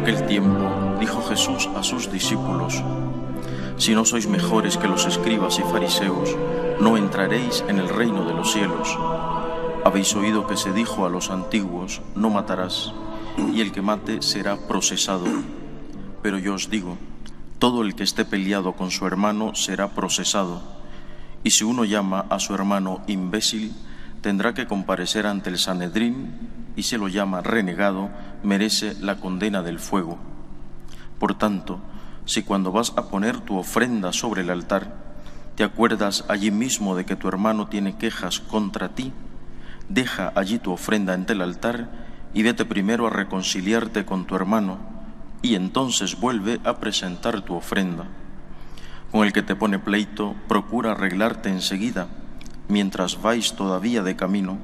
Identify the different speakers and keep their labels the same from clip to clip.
Speaker 1: aquel tiempo dijo Jesús a sus discípulos: Si no sois mejores que los escribas y fariseos, no entraréis en el reino de los cielos. Habéis oído que se dijo a los antiguos: no matarás, y el que mate será procesado. Pero yo os digo, todo el que esté peleado con su hermano será procesado. Y si uno llama a su hermano imbécil, tendrá que comparecer ante el Sanedrín, y si lo llama renegado, merece la condena del fuego. Por tanto, si cuando vas a poner tu ofrenda sobre el altar, te acuerdas allí mismo de que tu hermano tiene quejas contra ti, deja allí tu ofrenda ante el altar y vete primero a reconciliarte con tu hermano, y entonces vuelve a presentar tu ofrenda. Con el que te pone pleito, procura arreglarte enseguida, mientras vais todavía de camino,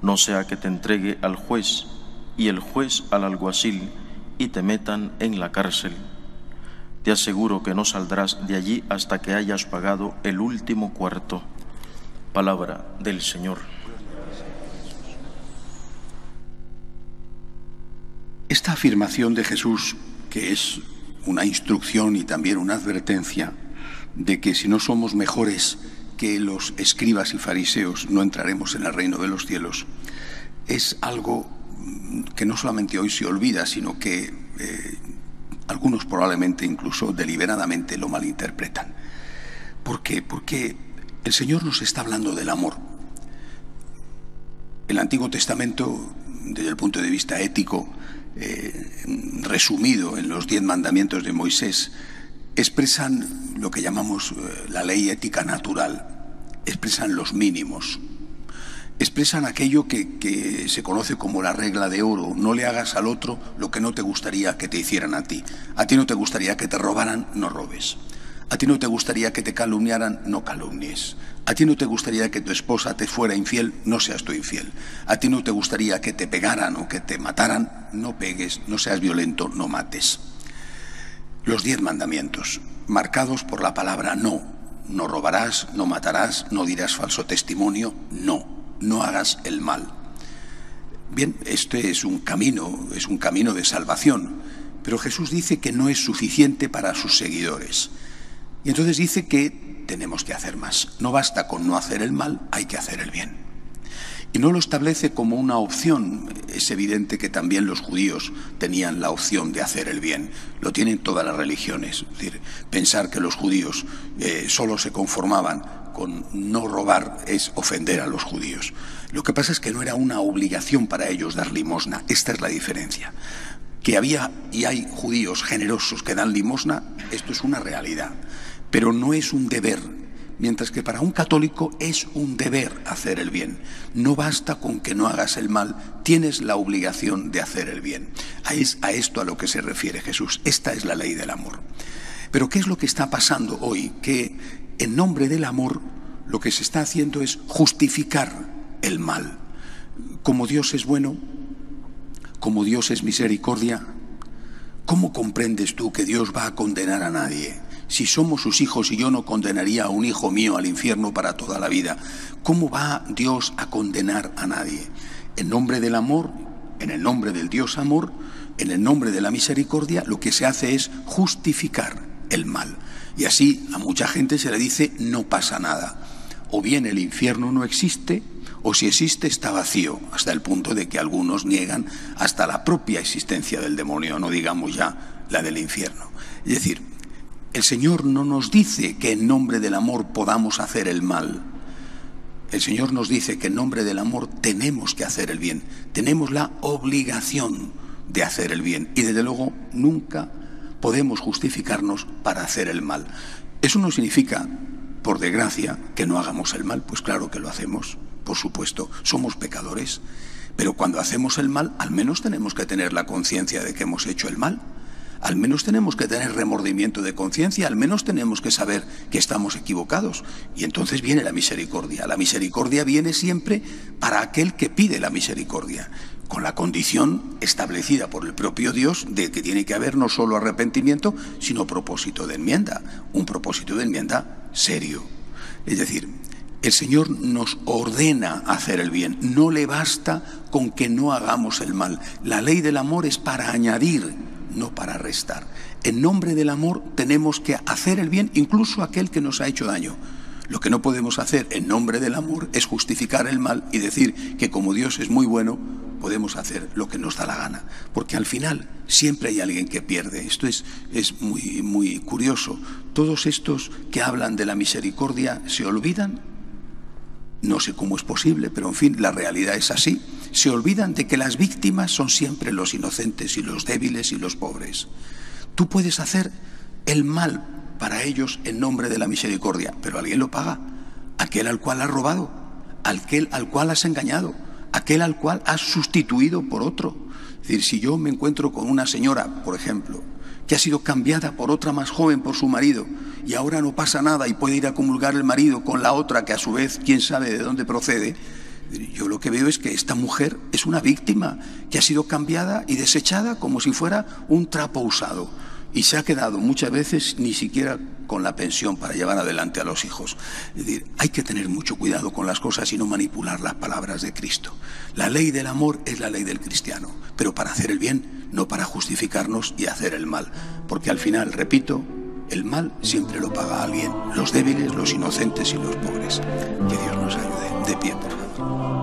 Speaker 1: no sea que te entregue al juez y el juez al alguacil y te metan en la cárcel. Te aseguro que no saldrás de allí hasta que hayas pagado el último cuarto. Palabra del Señor.
Speaker 2: Esta afirmación de Jesús, que es una instrucción y también una advertencia de que si no somos mejores que los escribas y fariseos no entraremos en el reino de los cielos, es algo que no solamente hoy se olvida, sino que algunos probablemente incluso deliberadamente lo malinterpretan. ¿Por qué? Porque el Señor nos está hablando del amor. El Antiguo Testamento, desde el punto de vista ético, resumido en los 10 mandamientos de Moisés, expresan lo que llamamos la ley ética natural, expresan los mínimos, expresan aquello que se conoce como la regla de oro: no le hagas al otro lo que no te gustaría que te hicieran a ti. A ti no te gustaría que te robaran, no robes. A ti no te gustaría que te calumniaran, no calumnies. A ti no te gustaría que tu esposa te fuera infiel, no seas tú infiel. A ti no te gustaría que te pegaran o que te mataran, no pegues, no seas violento, no mates. Los 10 mandamientos, marcados por la palabra no. No robarás, no matarás, no dirás falso testimonio, no hagas el mal. Bien, este es un camino de salvación, pero Jesús dice que no es suficiente para sus seguidores. Y entonces dice que tenemos que hacer más. No basta con no hacer el mal, hay que hacer el bien. Y no lo establece como una opción. Es evidente que también los judíos tenían la opción de hacer el bien. Lo tienen todas las religiones. Es decir, pensar que los judíos solo se conformaban con no robar es ofender a los judíos. Lo que pasa es que no era una obligación para ellos dar limosna. Esta es la diferencia. Que había y hay judíos generosos que dan limosna, esto es una realidad. Pero no es un deber, mientras que para un católico es un deber hacer el bien. No basta con que no hagas el mal, tienes la obligación de hacer el bien. Es a esto a lo que se refiere Jesús. Esta es la ley del amor. Pero ¿qué es lo que está pasando hoy? Que en nombre del amor lo que se está haciendo es justificar el mal. Como Dios es bueno, como Dios es misericordia, ¿cómo comprendes tú que Dios va a condenar a nadie? Si somos sus hijos y yo no condenaría a un hijo mío al infierno para toda la vida, ¿cómo va Dios a condenar a nadie? En nombre del amor, en el nombre del Dios amor, en el nombre de la misericordia, lo que se hace es justificar el mal. Y así a mucha gente se le dice: no pasa nada. O bien el infierno no existe, o si existe está vacío, hasta el punto de que algunos niegan hasta la propia existencia del demonio, no digamos ya la del infierno. Es decir, el Señor no nos dice que en nombre del amor podamos hacer el mal. El Señor nos dice que en nombre del amor tenemos que hacer el bien. Tenemos la obligación de hacer el bien. Y desde luego nunca podemos justificarnos para hacer el mal. Eso no significa, por desgracia, que no hagamos el mal. Pues claro que lo hacemos, por supuesto. Somos pecadores. Pero cuando hacemos el mal, al menos tenemos que tener la conciencia de que hemos hecho el mal. Al menos tenemos que tener remordimiento de conciencia, al menos tenemos que saber que estamos equivocados. Y entonces viene la misericordia. La misericordia viene siempre para aquel que pide la misericordia, con la condición establecida por el propio Dios de que tiene que haber no solo arrepentimiento, sino propósito de enmienda. Un propósito de enmienda serio. Es decir, el Señor nos ordena hacer el bien. No le basta con que no hagamos el mal. La ley del amor es para añadir no para restar. En nombre del amor tenemos que hacer el bien, incluso a aquel que nos ha hecho daño. Lo que no podemos hacer en nombre del amor es justificar el mal y decir que como Dios es muy bueno, podemos hacer lo que nos da la gana. Porque al final siempre hay alguien que pierde. Esto es muy, muy curioso. Todos estos que hablan de la misericordia se olvidan, no sé cómo es posible, pero en fin, la realidad es así. Se olvidan de que las víctimas son siempre los inocentes y los débiles y los pobres. Tú puedes hacer el mal para ellos en nombre de la misericordia, pero alguien lo paga. Aquel al cual has robado, aquel al cual has engañado, aquel al cual has sustituido por otro. Es decir, si yo me encuentro con una señora, por ejemplo, que ha sido cambiada por otra más joven por su marido y ahora no pasa nada y puede ir a comulgar el marido con la otra que a su vez quién sabe de dónde procede, yo lo que veo es que esta mujer es una víctima que ha sido cambiada y desechada como si fuera un trapo usado y se ha quedado muchas veces ni siquiera con la pensión para llevar adelante a los hijos. Es decir, hay que tener mucho cuidado con las cosas y no manipular las palabras de Cristo. La ley del amor es la ley del cristiano, pero para hacer el bien, no para justificarnos y hacer el mal. Porque al final, repito, el mal siempre lo paga alguien, los débiles, los inocentes y los pobres. Que Dios nos ayude. De pie, por favor.